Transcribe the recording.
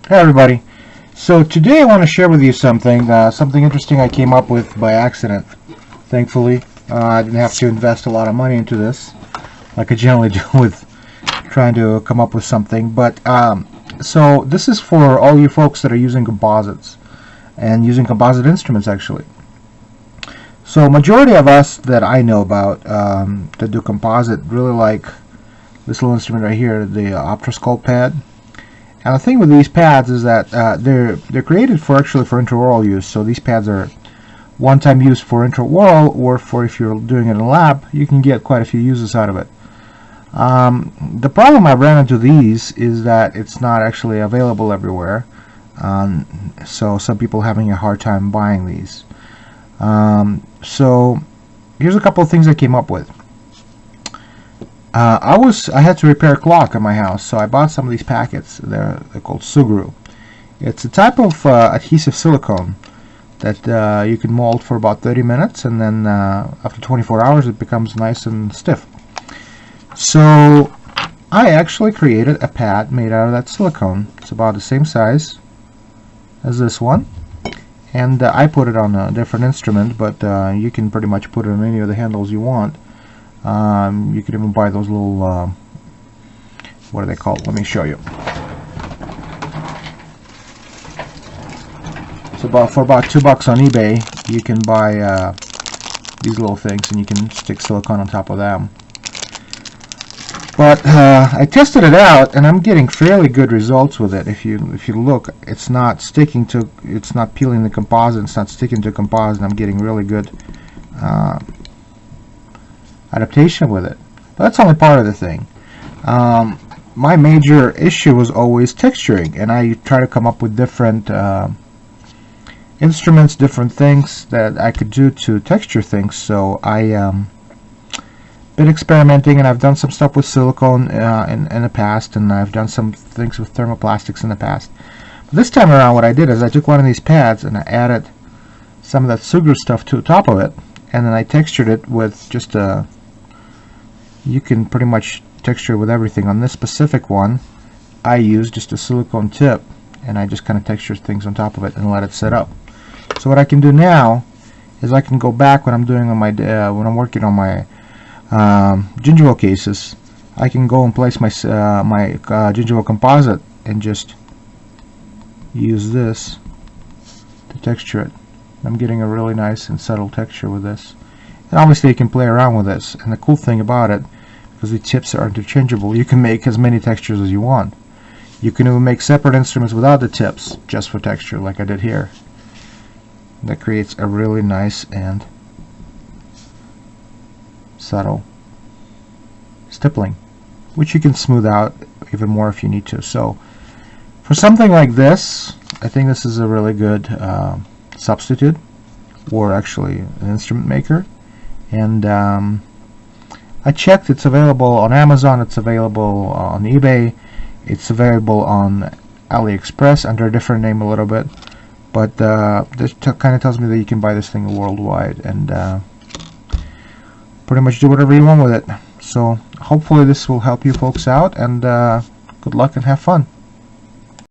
Hey everybody. So today I want to share with you something interesting I came up with by accident. Thankfully, I didn't have to invest a lot of money into this, like I generally do with trying to come up with something. So this is for all you folks that are using composites and using composite instruments actually. So majority of us that I know about that do composite really like this little instrument right here, the Optrosculpt pad. And the thing with these pads is that they're created for intraoral use. So these pads are one-time use for intraoral, or for if you're doing it in a lab, you can get quite a few uses out of it. The problem I've ran into these is that it's not actually available everywhere. So some people are having a hard time buying these. So here's a couple of things I came up with. I had to repair a clock in my house, so I bought some of these packets. They're called Sugru. It's a type of adhesive silicone that you can mold for about 30 minutes, and then after 24 hours it becomes nice and stiff. So I actually created a pad made out of that silicone. It's about the same size as this one, and I put it on a different instrument, but you can pretty much put it on any of the handles you want. You can even buy those little, what are they called? Let me show you. So for about $2 on eBay, you can buy these little things, and you can stick silicone on top of them. But I tested it out, and I'm getting fairly good results with it. If you look, it's not peeling the composite. It's not sticking to composite. I'm getting really good adaptation with it. But that's only part of the thing. My major issue was always texturing, and I try to come up with different instruments, different things that I could do to texture things. So I been experimenting, and I've done some stuff with silicone in the past, and I've done some things with thermoplastics in the past. But this time around, what I did is I took one of these pads and I added some of that Sugru stuff to the top of it, and then I textured it with just a. You can pretty much texture with everything. On this specific one, I used just a silicone tip, and I just kind of texture things on top of it and let it set up. So what I can do now is I can go back when I'm doing on my when I'm working on my gingival cases. I can go and place my gingival composite and just use this to texture it. I'm getting a really nice and subtle texture with this. And obviously you can play around with this, and the cool thing about it, because the tips are interchangeable, you can make as many textures as you want. You can even make separate instruments without the tips, just for texture, like I did here. That creates a really nice and subtle stippling, which you can smooth out even more if you need to. So for something like this, I think this is a really good substitute, or actually an instrument maker. And I checked, it's available on Amazon, it's available on eBay, it's available on AliExpress under a different name a little bit, but this kind of tells me that you can buy this thing worldwide and pretty much do whatever you want with it. So hopefully this will help you folks out, and good luck and have fun.